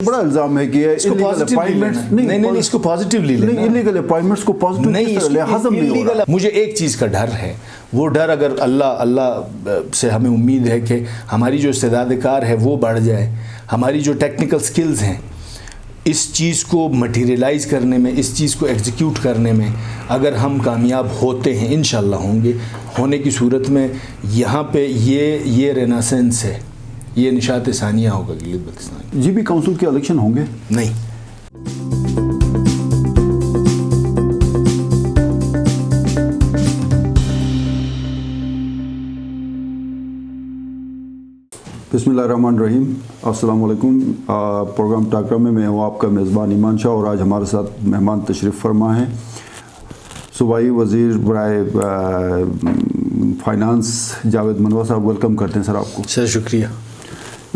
بڑا الزام ہے کہ نہیں اس کو پازیٹیولی لینا، انلیگل اپائنٹمنٹس کو پازیٹیو ہضم نہیں ہو رہا۔ مجھے ایک چیز کا ڈر ہے، وہ ڈر اگر اللہ سے ہمیں امید ہے کہ ہماری جو استعداد کار ہے وہ بڑھ جائے، ہماری جو ٹیکنیکل سکلز ہیں اس چیز کو مٹیریلائز کرنے میں، اس چیز کو ایگزیکیوٹ کرنے میں اگر ہم کامیاب ہوتے ہیں، انشاءاللہ ہوں گے، ہونے کی صورت میں یہاں پہ یہ رینیسنس ہے، یہ نشاط ثانیہ ہوگا Gilgit Baltistan. G B council کے الیکشن ہوں گے؟ نہیں۔ بسم اللہ الرحمن الرحیم، السلام علیکم۔ پروگرام ٹاکرا میں میں ہوں آپ کا میزبان ایمان شاہ، اور آج ہمارے ساتھ مہمان تشریف فرما ہیں صوبائی وزیر برائے فائنانس جاوید منوا صاحب۔ ویلکم کرتے ہیں سر آپ کو۔ سر شکریہ۔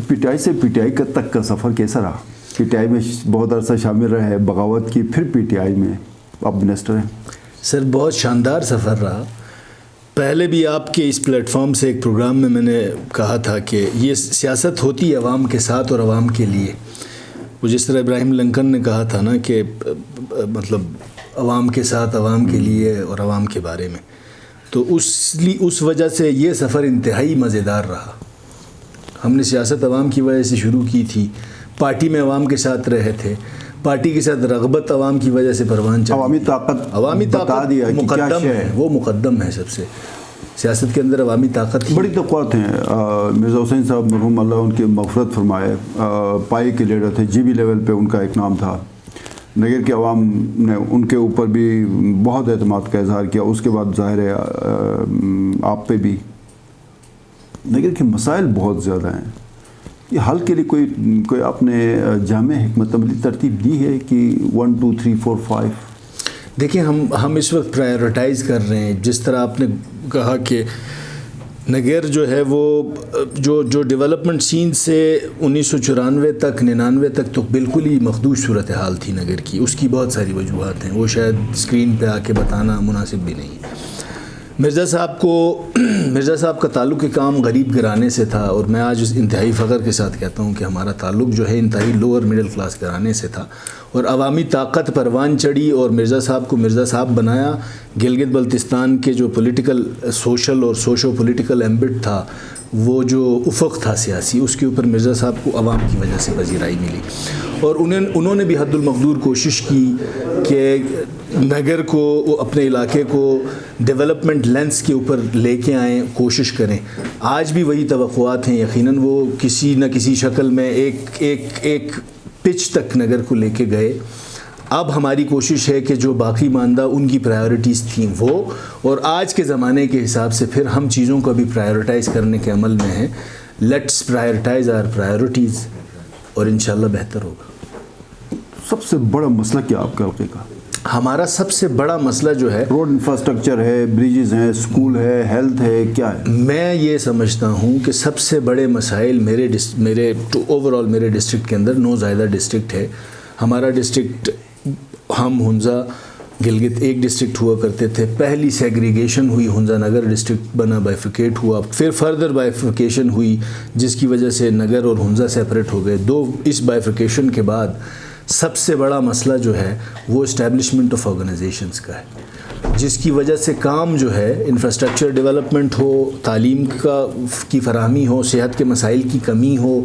پی ٹی آئی سے پی ٹی آئی تک کا سفر کیسا رہا؟ پی ٹی آئی میں بہت عرصہ شامل رہے، بغاوت کی، پھر پی ٹی آئی میں اب منسٹر ہیں۔ سر بہت شاندار سفر رہا۔ پہلے بھی آپ کے اس پلیٹ فارم سے ایک پروگرام میں نے کہا تھا کہ یہ سیاست ہوتی ہے عوام کے ساتھ اور عوام کے لیے۔ وہ جس طرح ابراہیم لنکن نے کہا تھا نا کہ مطلب عوام کے ساتھ، عوام کے لیے اور عوام کے بارے میں، تو اس وجہ سے یہ سفر انتہائی مزیدار رہا۔ ہم نے سیاست عوام کی وجہ سے شروع کی تھی، پارٹی میں عوام کے ساتھ رہے تھے، پارٹی کے ساتھ رغبت عوام کی وجہ سے پروان چڑھی۔ عوامی طاقت مقدم ہے، وہ مقدم ہے سب سے۔ سیاست کے اندر عوامی طاقت بڑی توقعات ہیں۔ مرزا حسین صاحب مرحوم اللہ ان کی مغفرت فرمائے، پائی کے لیڈر تھے، جی بی لیول پہ ان کا ایک نام تھا۔ نگر کے عوام نے ان کے اوپر بھی بہت اعتماد کا اظہار کیا۔ اس کے بعد ظاہر ہے آپ پہ بھی۔ نگر کے مسائل بہت زیادہ ہیں، یہ حل کے لیے کوئی آپ نے جامع حکمت عملی ترتیب دی ہے کہ 1 2 3 4 5؟ دیکھیں ہم اس وقت پرائیورٹائز کر رہے ہیں، جس طرح آپ نے کہا کہ نگر جو ہے وہ جو ڈیولپمنٹ سین سے 1994 تک 99 تک تو بالکل ہی مخدوش صورتحال تھی نگر کی۔ اس کی بہت ساری وجوہات ہیں، وہ شاید اسکرین پہ آ کے بتانا مناسب بھی نہیں۔ مرزا صاحب کا تعلق کام غریب گھرانے سے تھا، اور میں آج اس انتہائی فخر کے ساتھ کہتا ہوں کہ ہمارا تعلق جو ہے انتہائی لوور مڈل کلاس گھرانے سے تھا، اور عوامی طاقت پروان چڑھی اور مرزا صاحب کو مرزا صاحب بنایا۔ گلگت بلتستان کے جو پولیٹیکل سوشل اور سوشو پولیٹیکل ایمبٹ تھا، وہ جو افق تھا سیاسی، اس کے اوپر مرزا صاحب کو عوام کی وجہ سے پذیرائی ملی، اور انہوں نے بھی حد المقدور کوشش کی کہ نگر کو، اپنے علاقے کو ڈیولپمنٹ لینس کے اوپر لے کے آئیں، کوشش کریں۔ آج بھی وہی توقعات ہیں، یقیناً وہ کسی نہ کسی شکل میں ایک پچ تک نگر کو لے کے گئے۔ اب ہماری کوشش ہے کہ جو باقی ماندہ ان کی پرائیورٹیز تھیں وہ، اور آج کے زمانے کے حساب سے پھر ہم چیزوں کو بھی پرائیورٹائز کرنے کے عمل میں ہیں۔ لیٹس پرائیورٹائز آر پرائیورٹیز، اور انشاءاللہ بہتر ہوگا۔ سب سے بڑا مسئلہ کیا آپ کے علاقے کا؟ ہمارا سب سے بڑا مسئلہ جو ہے، روڈ انفراسٹرکچر ہے، بریجز ہیں، اسکول ہے، ہیلتھ ہے، کیا ہے؟ میں یہ سمجھتا ہوں کہ سب سے بڑے مسائل میرے اوور آل میرے ڈسٹرکٹ کے اندر، نوزائیدہ ڈسٹرکٹ ہے ہمارا ڈسٹرکٹ۔ ہم ہنزا گلگت ایک ڈسٹرکٹ ہوا کرتے تھے، پہلی سیگریگیشن ہوئی، ہنزا نگر ڈسٹرکٹ بنا، بائیفیکیٹ ہوا، پھر فردر بائیفیکیشن ہوئی جس کی وجہ سے نگر اور ہنزا سیپریٹ ہو گئے دو۔ اس بائیفیکیشن کے بعد سب سے بڑا مسئلہ جو ہے وہ اسٹیبلشمنٹ آف آرگنائزیشنز کا ہے، جس کی وجہ سے کام جو ہے، انفراسٹرکچر ڈیولپمنٹ ہو، تعلیم کی فراہمی ہو، صحت کے مسائل کی کمی ہو،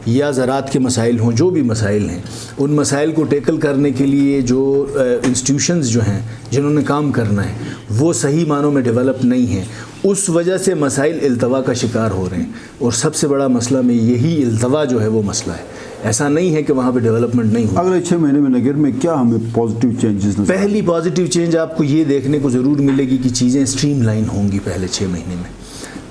یا زراعت کے مسائل ہوں، جو بھی مسائل ہیں، ان مسائل کو ٹیکل کرنے کے لیے جو انسٹیٹیوشنز جو ہیں جنہوں نے کام کرنا ہے وہ صحیح معنوں میں ڈیولپ نہیں ہیں۔ اس وجہ سے مسائل التوا کا شکار ہو رہے ہیں، اور سب سے بڑا مسئلہ میں یہی التوا جو ہے وہ مسئلہ ہے۔ ایسا نہیں ہے کہ وہاں پہ ڈیولپمنٹ نہیں ہو۔ اگلے 6 مہینے میں نگر میں کیا ہمیں پازیٹیو چینجز نظر؟ پہلی پازیٹیو چینج آپ کو یہ دیکھنے کو ضرور ملے گی کہ چیزیں اسٹریم لائن ہوں گی پہلے 6 مہینے میں۔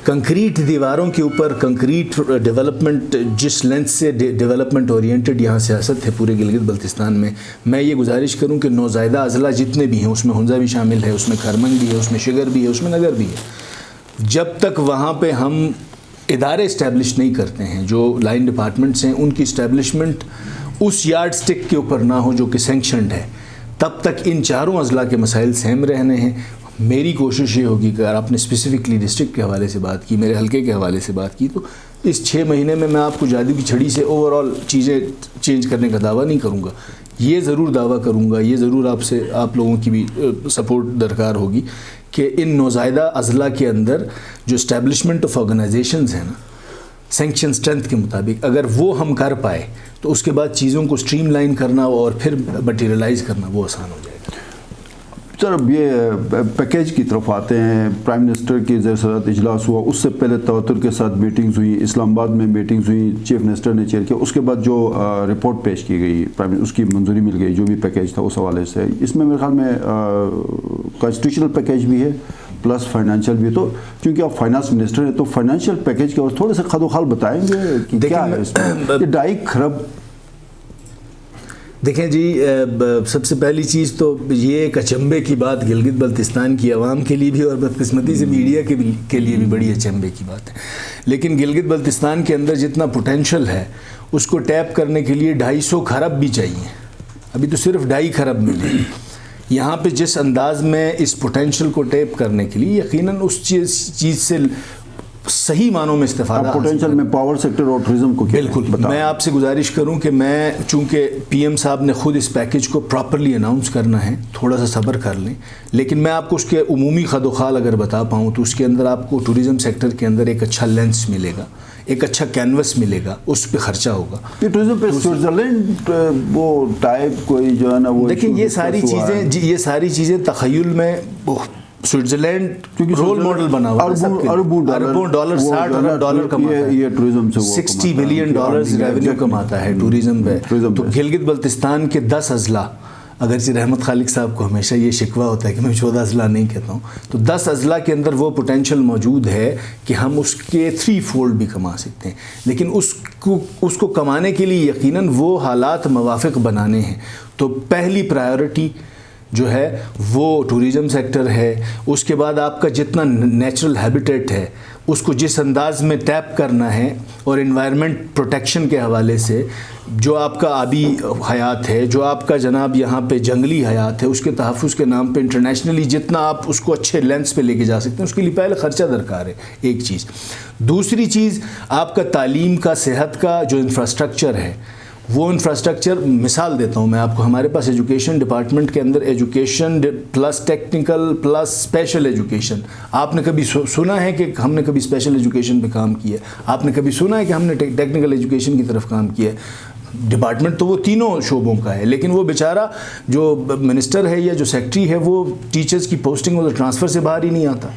کنکریٹ دیواروں کے اوپر کنکریٹ ڈیولپمنٹ، جس لینس سے ڈیولپمنٹ اورینٹڈ یہاں سیاست ہے پورے گلگت بلتستان میں یہ گزارش کروں کہ نوزائیدہ اضلاع جتنے بھی ہیں، اس میں ہنزا بھی شامل ہے، اس میں کھرمنگ بھی ہے، اس میں شگر بھی ہے، اس میں نگر بھی ہے، جب تک وہاں پہ ہم ادارے اسٹیبلش نہیں کرتے ہیں، جو لائن ڈپارٹمنٹس ہیں ان کی اسٹیبلشمنٹ اس یارڈ سٹک کے اوپر نہ ہو جو کہ سینکشنڈ ہے، تب تک ان چاروں اضلاع کے مسائل سیم رہنے ہیں۔ میری کوشش یہ ہوگی کہ اگر آپ نے اسپیسیفکلی ڈسٹرکٹ کے حوالے سے بات کی, میرے حلقے کے حوالے سے بات کی, تو اس 6 مہینے میں آپ کو جادو کی چھڑی سے اوور آل چیزیں چینج کرنے کا دعویٰ نہیں کروں گا. یہ ضرور دعویٰ کروں گا, یہ ضرور آپ لوگوں کی بھی سپورٹ درکار ہوگی کہ ان نوزائیدہ اضلاع کے اندر جو اسٹیبلشمنٹ آف آرگنائزیشنز ہیں نا, سینکشن اسٹرینتھ کے مطابق, اگر وہ ہم کر پائے تو اس کے بعد چیزوں کو اسٹریم لائن کرنا اور پھر مٹیریلائز کرنا وہ آسان ہو جائے گا. سر اب یہ پیکیج کی طرف آتے ہیں. پرائم منسٹر کی زیر صدارت اجلاس ہوا, اس سے پہلے تواتر کے ساتھ میٹنگز ہوئی, اسلام آباد میں میٹنگز ہوئی, چیف منسٹر نے چیئر کیا, اس کے بعد جو رپورٹ پیش کی گئی اس کی منظوری مل گئی, جو بھی پیکیج تھا اس حوالے سے. اس میں میرے خیال میں کانسٹیٹیوشنل پیکیج بھی ہے پلس فائنینشیل بھی. تو چونکہ آپ فائنانس منسٹر ہیں تو فائنینشیل پیکیج کے اور تھوڑے سے خد و خال بتائیں گے کہ کیا ہے اس میں. 2.5 خرب. دیکھیں جی, سب سے پہلی چیز تو یہ ایک اچنبے کی بات گلگت بلتستان کی عوام کے لیے بھی اور بدقسمتی سے میڈیا کے لیے بھی بڑی اچنبے کی بات ہے. لیکن گلگت بلتستان کے اندر جتنا پوٹینشل ہے اس کو ٹیپ کرنے کے لیے 250 خرب بھی چاہیے. ابھی تو صرف 2.5 خرب ملے. یہاں پہ جس انداز میں اس پوٹینشل کو ٹیپ کرنے کے لیے یقیناً اس چیز سے صحیح معنوں میں استفادہ. پوٹینشل میں پاور سیکٹر اور ٹورزم کو بالکل. میں آپ سے گزارش کروں کہ میں چونکہ پی ایم صاحب نے خود اس پیکیج کو پراپرلی اناؤنس کرنا ہے, تھوڑا سا صبر کر لیں, لیکن میں آپ کو اس کے عمومی خد و خال اگر بتا پاؤں تو اس کے اندر آپ کو ٹورزم سیکٹر کے اندر ایک اچھا لینس ملے گا, ایک اچھا کینوس ملے گا, اس پہ خرچہ ہوگا. یہ ٹورزم پہ سوئٹزرلینڈ وہ ٹائپ کوئی جو ہے نا وہ دیکھیں یہ ساری چیزیں تخیل میں سوئٹزرلینڈ رول ماڈل بنا ہوا ہے. اربوں ڈالر, 60 ارب ڈالر کماتا ہے, یہ ٹورزم سے 60 بلین ڈالرز ریونیو کماتا ہے ٹورزم پہ. تو گلگت بلتستان کے 10 اضلاع, اگرچہ رحمت خالق صاحب کو ہمیشہ یہ شکوہ ہوتا ہے کہ میں 14 اضلاع نہیں کہتا ہوں, تو 10 اضلاع کے اندر وہ پوٹینشل موجود ہے کہ ہم اس کے 3 فولڈ بھی کما سکتے ہیں. لیکن اس کو کمانے کے لیے یقیناً وہ حالات موافق بنانے ہیں. تو پہلی پرائیورٹی جو ہے وہ ٹورزم سیکٹر ہے. اس کے بعد آپ کا جتنا نیچرل ہیبیٹیٹ ہے اس کو جس انداز میں ٹیپ کرنا ہے, اور انوائرمنٹ پروٹیکشن کے حوالے سے جو آپ کا آبی حیات ہے, جو آپ کا جناب یہاں پہ جنگلی حیات ہے, اس کے تحفظ کے نام پہ انٹرنیشنلی جتنا آپ اس کو اچھے لینس پہ لے کے جا سکتے ہیں, اس کے لیے پہلے خرچہ درکار ہے. ایک چیز. دوسری چیز, آپ کا تعلیم کا, صحت کا جو انفراسٹرکچر ہے, وہ انفراسٹرکچر مثال دیتا ہوں میں آپ کو. ہمارے پاس ایجوکیشن ڈپارٹمنٹ کے اندر education plus technical plus special education. آپ نے کبھی سنا ہے کہ ہم نے کبھی اسپیشل ایجوکیشن پہ کام کیا ہے؟ آپ نے کبھی سنا ہے کہ ہم نے ٹیکنیکل ایجوکیشن کی طرف کام کیا ہے؟ ڈپارٹمنٹ تو وہ تینوں شعبوں کا ہے, لیکن وہ بیچارہ جو منسٹر ہے یا جو سیکٹری ہے وہ ٹیچرز کی پوسٹنگ اور ٹرانسفر سے باہر ہی نہیں آتا.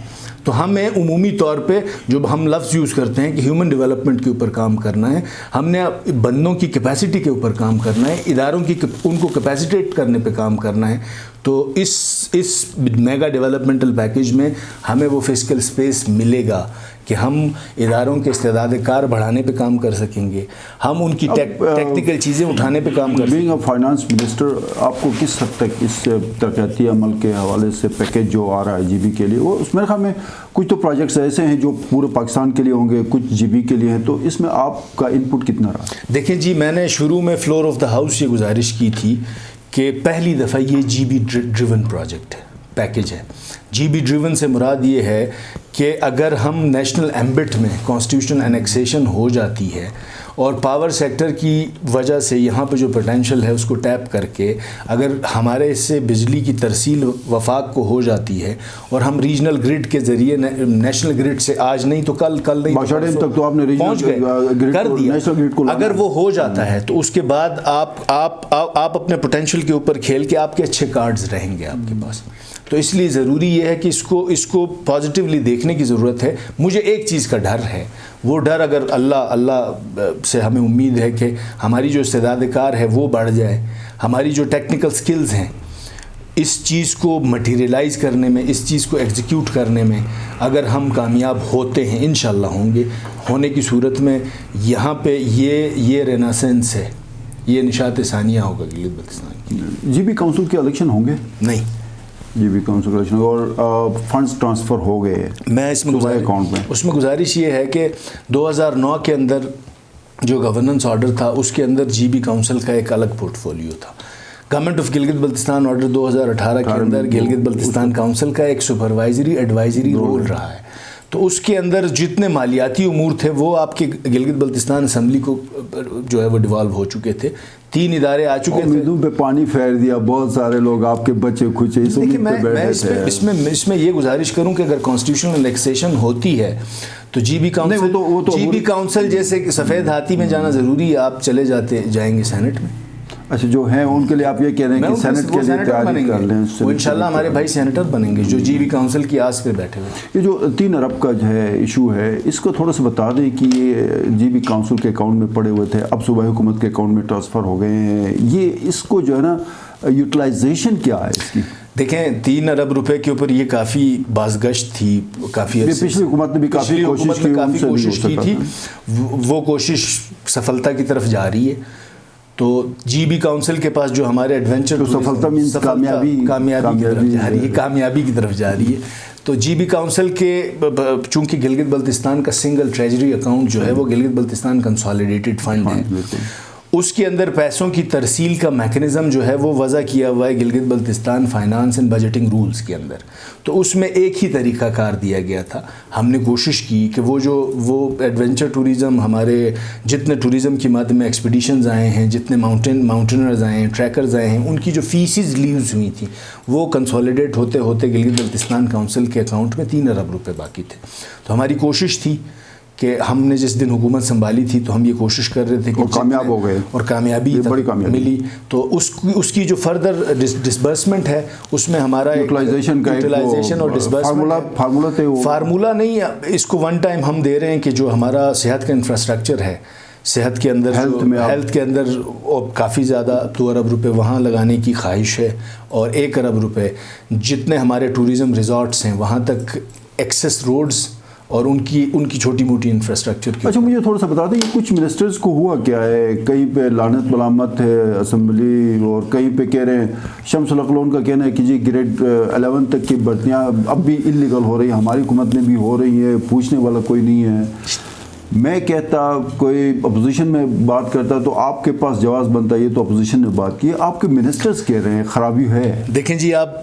تو ہمیں عمومی طور پہ جو ہم لفظ یوز کرتے ہیں کہ ہیومن ڈیولپمنٹ کے اوپر کام کرنا ہے, ہم نے بندوں کی کیپیسٹی کے اوپر کام کرنا ہے, اداروں کی ان کو کیپیسیٹیٹ کرنے پہ کام کرنا ہے. تو اس میگا ڈیولپمنٹل پیکیج میں ہمیں وہ فزیکل سپیس ملے گا کہ ہم اداروں کے استعداد کار بڑھانے پہ کام کر سکیں گے, ہم ان کی ٹیکنیکل چیزیں اٹھانے پہ کام کر سکیں گے. بینگ اے فائنانس منسٹر, آپ کو کس حد تک اس ترقیاتی عمل کے حوالے سے پیکیج جو آ رہا ہے جی بی کے لیے, وہ اس میرے خیال میں کچھ تو پروجیکٹس ایسے ہیں جو پورے پاکستان کے لیے ہوں گے, کچھ جی بی کے لیے ہیں, تو اس میں آپ کا ان پٹ کتنا رہا؟ دیکھیں جی, میں نے شروع میں فلور آف دا ہاؤس یہ گزارش کی تھی کہ پہلی دفعہ یہ جی بی ڈریون پروجیکٹ ہے, پیکیج ہے. جی بی ڈریون سے مراد یہ ہے کہ اگر ہم نیشنل ایمبٹ میں کانسٹیٹیوشن انیکسیشن ہو جاتی ہے اور پاور سیکٹر کی وجہ سے یہاں پہ جو پوٹینشل ہے اس کو ٹیپ کر کے اگر ہمارے اس سے بجلی کی ترسیل وفاق کو ہو جاتی ہے اور ہم ریجنل گرڈ کے ذریعے نیشنل گرڈ سے آج نہیں تو کل نہیں تک تو آپ نے پہنچ گئے کر دیا, اگر وہ ہو جاتا ہے تو اس کے بعد آپ اپنے پوٹینشیل کے اوپر کھیل کے آپ کے اچھے کارڈز رہیں گے آپ کے پاس. تو اس لیے ضروری یہ ہے کہ اس کو پازیٹیولی دیکھنے کی ضرورت ہے. مجھے ایک چیز کا ڈر ہے, وہ ڈر اگر اللہ سے ہمیں امید ہے کہ ہماری جو استعداد کار ہے وہ بڑھ جائے, ہماری جو ٹیکنیکل سکلز ہیں اس چیز کو مٹیریلائز کرنے میں, اس چیز کو ایگزیکیوٹ کرنے میں اگر ہم کامیاب ہوتے ہیں, انشاءاللہ ہوں گے, ہونے کی صورت میں یہاں پہ یہ رینیسنس ہے, یہ نشاط ثانیہ ہوگا گلگت بلتستان کی. جی بی کونسل کے الیکشن ہوں گے؟ نہیں, جی بی کونسل الیکشن اور فنڈز ٹرانسفر ہو گئے. میں اس میں گزارش یہ ہے کہ 2009 کے اندر جو گورننس آرڈر تھا اس کے اندر جی بی کونسل کا ایک الگ پورٹ فولیو تھا. Government of Gilgit Baltistan order 2018 کے اندر گلگت بلتستان کونسل کا ایک سپروائزری ایڈوائزری رول رہا ہے، تو اس کے اندر جتنے مالیاتی امور تھے وہ آپ کے گلگت بلتستان اسمبلی کو جو ہے وہ ڈیوالو ہو چکے تھے، 3 ادارے آ چکے تھے. امیدوں پہ پانی پھیر دیا، بہت سارے لوگ آپ کے بچے کھچے اس امید پہ بیٹھے تھے. میں اس میں یہ گزارش کروں کہ اگر کانسٹیٹیوشنل الیکسیشن ہوتی ہے تو جی بی کاؤنسل جیسے کہ سفید ہاتھی میں جانا ضروری ہے، آپ چلے جائیں گے سینٹ میں. اچھا، جو ہیں ان کے لیے آپ یہ کہہ رہے ہیں کہ سینٹ کے لیے تیاری کر لیں، وہ انشاءاللہ ہمارے بھائی سینیٹر بنیں گے جو جی بی کاؤنسل کی آس پہ بیٹھے ہوئے. یہ جو 3 ارب کا جو ہے ایشو ہے، اس کو تھوڑا سا بتا دیں کہ یہ جی بی کاؤنسل کے اکاؤنٹ میں پڑے ہوئے تھے، اب صوبائی حکومت کے اکاؤنٹ میں ٹرانسفر ہو گئے ہیں، یہ اس کو جو ہے نا یوٹیلائزیشن کیا ہے اس کی؟ دیکھیں 3 ارب روپے کے اوپر یہ کافی بازگشت تھی، کافی پچھلی حکومت نے بھی کافی کوشش کی تھی، وہ کوشش سفلتا کی طرف جا رہی ہے. تو جی بی کاؤنسل کے پاس جو ہمارے ایڈونچر کامیابی کی طرف جا رہی ہے. تو جی بی کاؤنسل کے چونکہ گلگت بلتستان کا سنگل ٹریجری اکاؤنٹ جو ہے وہ گلگت بلتستان کنسالیڈیٹڈ فنڈ ہے، اس کے اندر پیسوں کی ترسیل کا میکنزم جو ہے وہ وضع کیا ہوا ہے Gilgit Baltistan finance and budgeting rules کے اندر. تو اس میں ایک ہی طریقہ کار دیا گیا تھا. ہم نے کوشش کی کہ وہ ایڈونچر ٹوریزم، ہمارے جتنے ٹوریزم کی مد میں ایکسپیڈیشنز آئے ہیں، جتنے ماؤنٹینرز آئے ہیں، ٹریکرز آئے ہیں، ان کی جو فیسز لیوز ہوئی تھیں وہ کنسالیڈیٹ ہوتے ہوتے گلگت بلتستان کاؤنسل کے اکاؤنٹ میں 3 ارب روپے باقی تھے. تو ہماری کوشش تھی کہ ہم نے جس دن حکومت سنبھالی تھی تو ہم یہ کوشش کر رہے تھے کہ کامیاب ہو گئے اور کامیابی ملی. تو اس کی جو فردر ڈسبرسمنٹ ہے اس میں ہمارا یوٹیلائزیشن اور ڈسبرسمنٹ فارمولا نہیں، اس کو ون ٹائم ہم دے رہے ہیں کہ جو ہمارا صحت کا انفراسٹرکچر ہے، صحت کے اندر ہیلتھ کے اندر کافی زیادہ 2 ارب روپے وہاں لگانے کی خواہش ہے، اور 1 ارب روپے جتنے ہمارے ٹوریزم ریزورٹس ہیں وہاں تک ایکسیس روڈز اور ان کی چھوٹی موٹی انفراسٹرکچر کی. اچھا، مجھے تھوڑا سا بتا دیں کچھ منسٹرز کو ہوا کیا ہے، کہیں پہ لعنت ملامت ہے اسمبلی، اور کہیں پہ کہہ رہے ہیں شمس الاقلون کا کہنا ہے کہ جی گریڈ 11 تک کی بھرتیاں اب بھی انلیگل ہو رہی ہیں، ہماری حکومت میں بھی ہو رہی ہیں، پوچھنے والا کوئی نہیں ہے. میں کہتا کوئی اپوزیشن میں بات کرتا تو آپ کے پاس جواز بنتا، یہ تو اپوزیشن نے بات کی، آپ کے منسٹرز کہہ رہے ہیں خرابی ہے. دیکھیں جی، آپ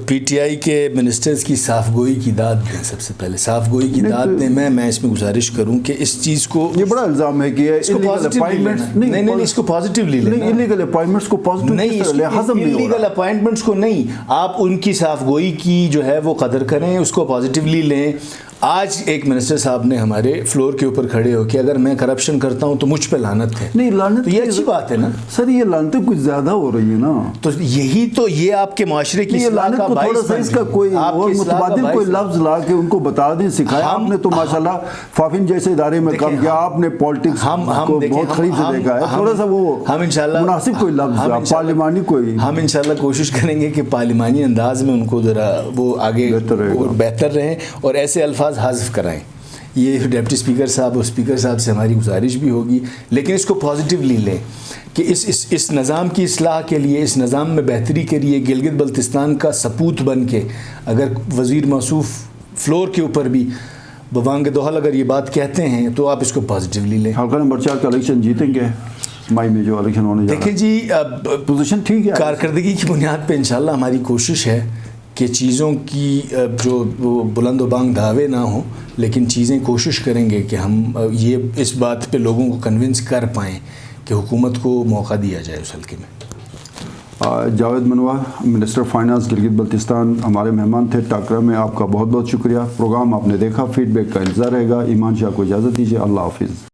پی ٹی آئی کے منسٹرز کی صاف گوئی کی داد دیں، سب سے پہلے صاف گوئی کی داد دیں. میں اس میں گزارش کروں کہ اس چیز کو، یہ بڑا الزام ہے کہ نہیں اس کو پازیٹیولی لیں، انلیگل اپوائنٹمنٹس کو انلیگل اپوائنٹمنٹس کو نہیں، آپ ان کی صاف گوئی کی جو ہے وہ قدر کریں، اس کو پازیٹیولی لیں. آج ایک منسٹر صاحب نے ہمارے فلور کے اوپر کھڑے ہو کہ اگر میں کرپشن کرتا ہوں تو مجھ پہ لعنت ہے. نہیں، لعنت تو یہ اچھی بات ہے نا سر، یہ لعنتیں کچھ زیادہ ہو رہی ہیں نا. تو یہی تو یہ آپ کے معاشرے کی اصلاح کا باعث ہے. اس کا کوئی اور متبادل کوئی لفظ لا کے ان کو بتا دیں، سکھایا. آپ نے تو ماشاءاللہ فافن جیسے ادارے میں کام کیا، آپ نے پالیٹکس کو بہت قریب سے دیکھا ہے. تھوڑا سا وہ مناسب کوئی لفظ پارلیمانی کوئی، ہم انشاءاللہ کوشش کریں گے کہ پارلیمانی انداز میں ان کو ذرا وہ آگے بہتر رہیں اور ایسے الفاظ حذف کرائیں. یہ ڈپٹی اسپیکر صاحب اور اسپیکر صاحب سے ہماری گزارش بھی ہوگی، لیکن اس کو پازیٹیولی لیں کہ اس نظام کی اصلاح کے لیے، اس نظام میں بہتری کے لیے گلگت بلتستان کا سپوت بن کے اگر وزیر موصوف فلور کے اوپر بھی بوانگ دوحل اگر یہ بات کہتے ہیں تو آپ اس کو پازیٹیولی لیں. حلقہ نمبر 4 کا الیکشن جیتیں گے مئی میں جو الیکشن ہونے جا رہا ہے. دیکھیں جی، پوزیشن ٹھیک ہے، کارکردگی کی بنیاد پہ انشاءاللہ ہماری کوشش ہے کہ چیزوں کی جو بلند و بانگ دعوے نہ ہوں، لیکن چیزیں کوشش کریں گے کہ ہم یہ اس بات پہ لوگوں کو کنونس کر پائیں کہ حکومت کو موقع دیا جائے اس حلقے میں. جاوید منوا، منسٹر فائنانس گلگت بلتستان، ہمارے مہمان تھے ٹاکرا میں. آپ کا بہت بہت شکریہ. پروگرام آپ نے دیکھا، فیڈ بیک کا انتظار رہے گا. ایمان شاہ کو اجازت دیجیے. اللہ حافظ.